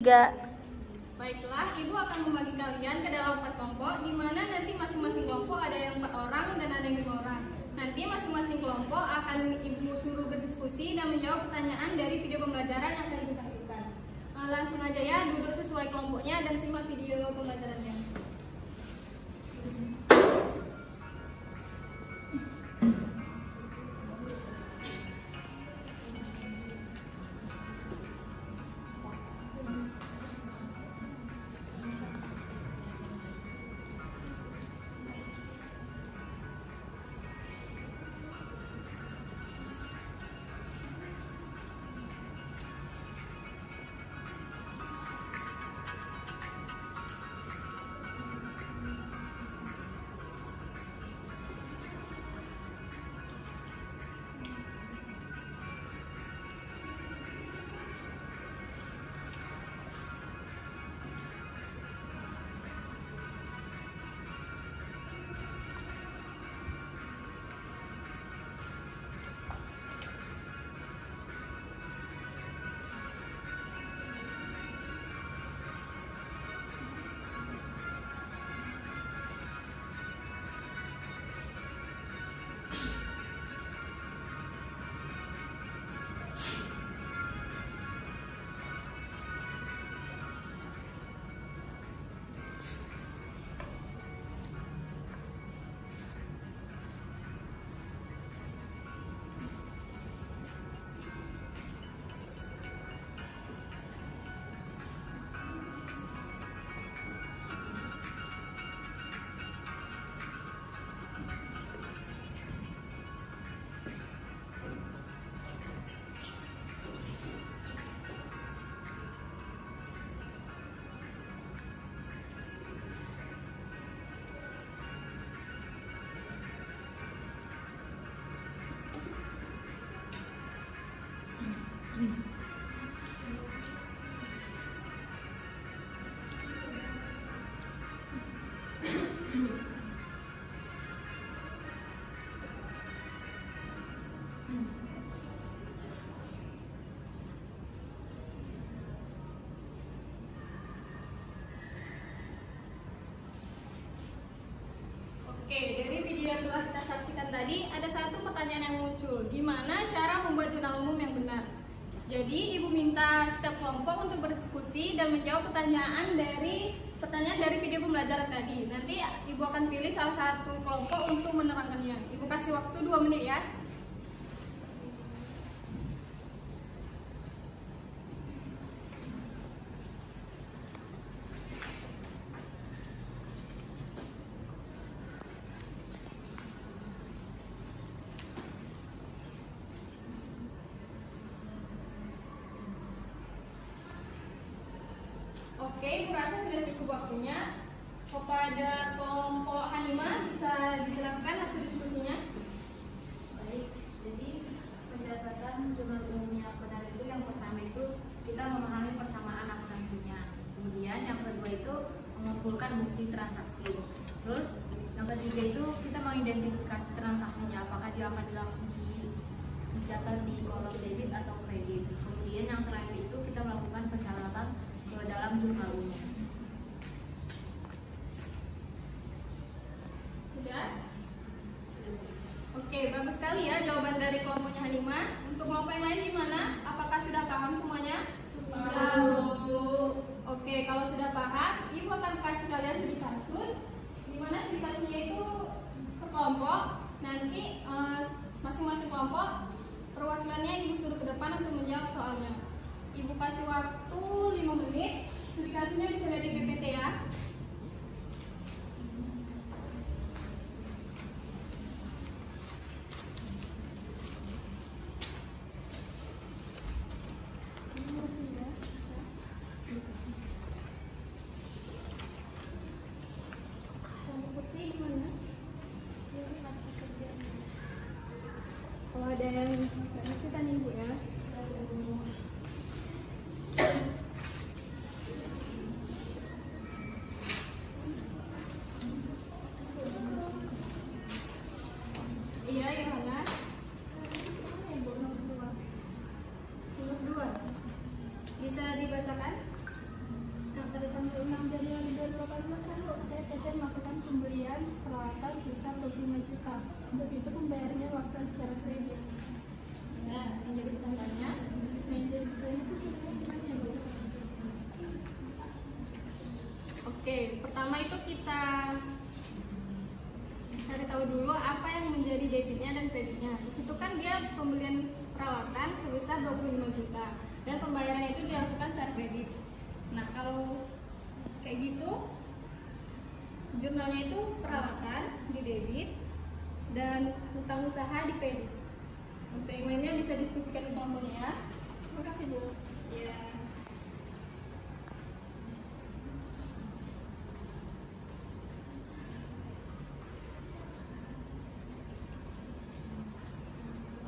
3. Baiklah, Ibu akan membagi kalian ke dalam 4 kelompok, di mana nanti masing-masing kelompok ada yang 4 orang dan ada yang 5 orang. Nanti masing-masing kelompok akan Ibu suruh berdiskusi dan menjawab pertanyaan dari video pembelajaran yang akan Ibu tampilkan. Langsung aja ya, duduk sesuai kelompoknya dan simak video pembelajarannya. Oke, dari video yang telah kita saksikan tadi, ada satu pertanyaan yang muncul. Gimana cara membuat jurnal umum yang benar? Jadi, Ibu minta setiap kelompok untuk berdiskusi dan menjawab pertanyaan dari video pembelajaran tadi. Nanti Ibu akan pilih salah satu kelompok untuk menerangkannya. Ibu kasih waktu 2 menit ya. Oke, Ibu rasa sudah cukup waktunya. Kepada kelompok Hanima, bisa dijelaskan hasil diskusinya? Baik, jadi pencatatan jurnal umum yang benar itu yang pertama itu kita memahami persamaan akuntansinya. Kemudian yang kedua itu mengumpulkan bukti transaksi. Terus yang ketiga itu kita mengidentifikasi transaksinya, apakah dia akan dicatat di kolom debit atau kredit. Kemudian yang terakhir itu kita melakukan pencatatan ke dalam jurnal umum. Sudah? Oke, bagus sekali ya jawaban dari kelompoknya Hanima. Untuk kelompok yang lain gimana? Apakah sudah paham semuanya? Sudah. Oke, kalau sudah paham, Ibu akan kasih kalian studi kasus, di mana studi kasusnya itu per kelompok. Nanti masing-masing kelompok perwakilannya Ibu suruh ke depan untuk menjawab soalnya. Ibu kasih waktu 5 menit. Studi kasusnya bisa dari PPT ya. Kalau ada yang nggak ngerti kan Ibu ya. Nomor 1, PT melakukan pembelian peralatan sebesar 25 juta. Untuk itu pembayarannya dilakukan secara kredit. Ya, menjadi tandanya. Menjadi kredit itu gimana ya, Bu? Oke, pertama itu kita cari tahu dulu apa yang menjadi debitnya dan kreditnya. Di situ kan dia pembelian peralatan sebesar 25 juta dan pembayarannya itu dilakukan secara kredit. Nah, kalau kayak gitu jurnalnya itu peralatan di debit dan utang usaha di kredit. Untuk yang lainnya bisa diskusikan di kelompoknya ya. Terima kasih, Bu. Ya.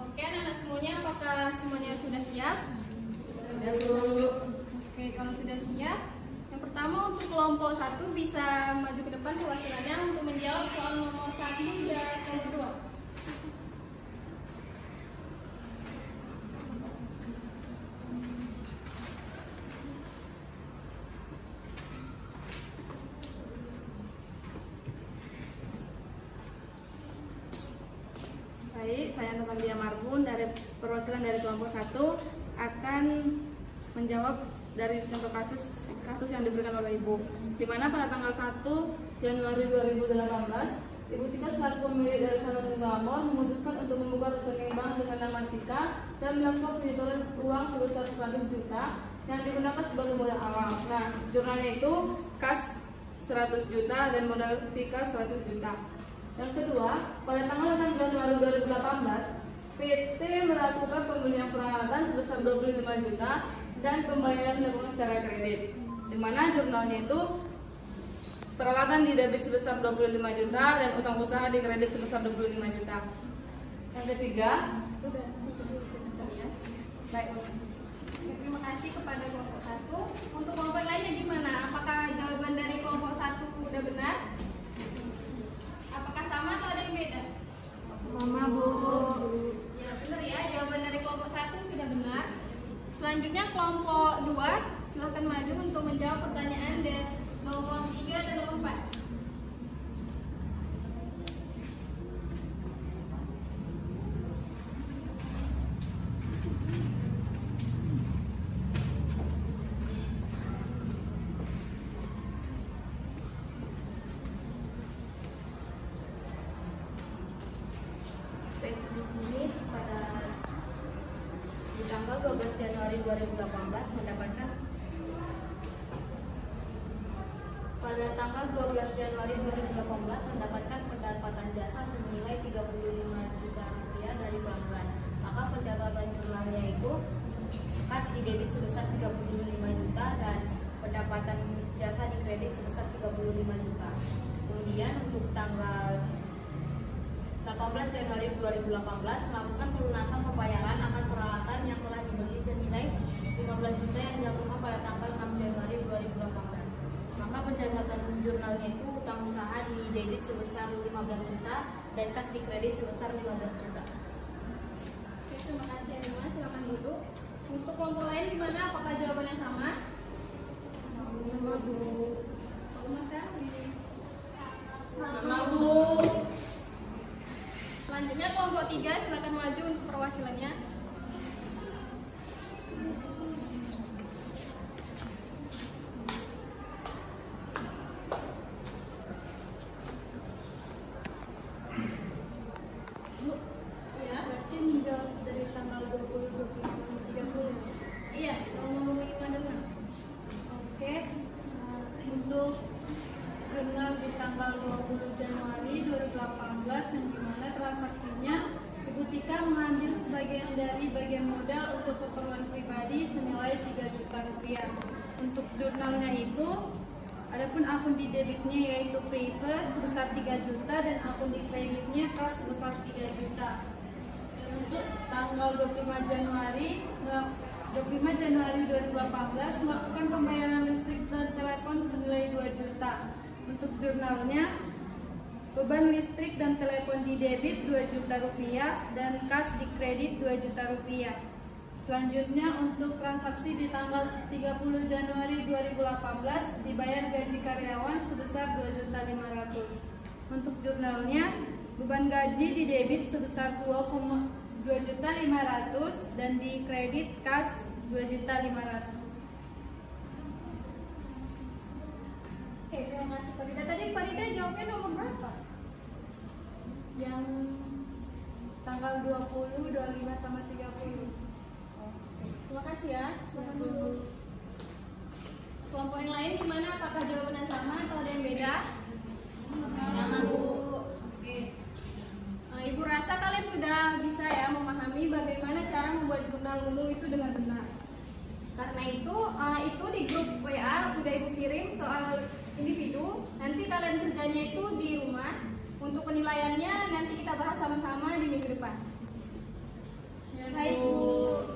Oke, anak-anak semuanya, apakah semuanya sudah siap? Sudah, Bu. Oke, kalau sudah siap, yang pertama untuk kelompok 1 bisa maju ke depan perwakilannya untuk menjawab soal nomor 1 dan nomor 2. Baik, saya Nurlandia Marbun dari perwakilan dari kelompok 1 akan menjawab dari contoh kasus yang diberikan oleh Ibu, di mana pada tanggal 1 Januari 2018 Ibu Tika selaku pemilik dari salon Islamor memutuskan untuk membuka rekening bank dengan nama Tika dan melakukan penyetoran uang sebesar 100 juta yang digunakan sebagai modal awal. Nah, jurnalnya itu kas 100 juta dan modal Tika 100 juta. Yang kedua, pada tanggal 6 Januari 2018, PT melakukan pembelian peralatan sebesar 25 juta dan pembayaran dilakukan secara kredit, di mana jurnalnya itu peralatan di debit sebesar 25 juta dan utang usaha di kredit sebesar 25 juta. Yang ketiga, baik. Terima kasih kepada kelompok 1. Untuk kelompok lainnya gimana? Apakah jawaban dari kelompok 1 udah benar? Apakah sama atau ada yang beda? Sama, Bu. Ya, benar ya. Jawaban dari kelompok 1 sudah benar. Selanjutnya kelompok 2, silahkan maju untuk menjawab pertanyaan dari nomor 3 dan nomor 4. Di sini di tanggal 12 Januari 2018 mendapatkan pendapatan jasa senilai 35 juta rupiah dari pelanggan. Maka pencatatan jurnalnya itu kas di debit sebesar 35 juta dan pendapatan jasa di kredit sebesar 35 juta. Kemudian untuk tanggal 18 Januari 2018 melakukan pelunasan pembayaran akan peralatan yang telah dibeli senilai 15 juta yang dilakukan pada tanggal 6 Januari 2018. Maka pencatatan jurnalnya itu utang usaha di debit sebesar 15 juta dan kas di kredit sebesar 15 juta. Oke, terima kasih Anima, silakan duduk. Untuk kelompok lain gimana? Apakah jawabannya sama? Sama, Bu. Mas Kami. Sama, Bu. Selanjutnya kelompok 3, silakan maju untuk perwakilannya. Bu, iya. Berarti menjawab dari tanggal 20, 21, 30. Iya, kalau mau dan oke. Untuk jurnal di tanggal 20 Januari 2018 yang dimana transaksinya Ibu Tika mengambil sebagian dari bagian modal untuk keperluan pribadi senilai 3 juta rupiah. Untuk jurnalnya itu adapun akun di debitnya yaitu private sebesar 3 juta dan akun di kreditnya kas sebesar 3 juta. Dan untuk tanggal 25 Januari 2018 melakukan pembayaran listrik dan telepon senilai 2 juta. Untuk jurnalnya, beban listrik dan telepon di debit 2 juta rupiah dan kas di kredit 2 juta rupiah. Selanjutnya untuk transaksi di tanggal 30 Januari 2018 dibayar gaji karyawan sebesar 2.500.000. Untuk jurnalnya, beban gaji didebit sebesar 2.500.000 dan di kredit kas 2.500.000. Oke, terima kasih Farida. Tadi Farida jawabnya nomor berapa? Yang tanggal 20, 25 sama 30. Terima kasih ya. Silakan dulu. Kelompok yang lain gimana? Apakah jawabannya sama atau ada yang beda? Sama Bu. Oke. Ibu rasa kalian sudah bisa ya memahami bagaimana cara membuat jurnal umum itu dengan benar. Karena itu di grup WA udah Ibu kirim soal individu. Nanti kalian kerjanya itu di rumah. Untuk penilaiannya nanti kita bahas sama-sama di minggu depan. Ya, Baik Bu.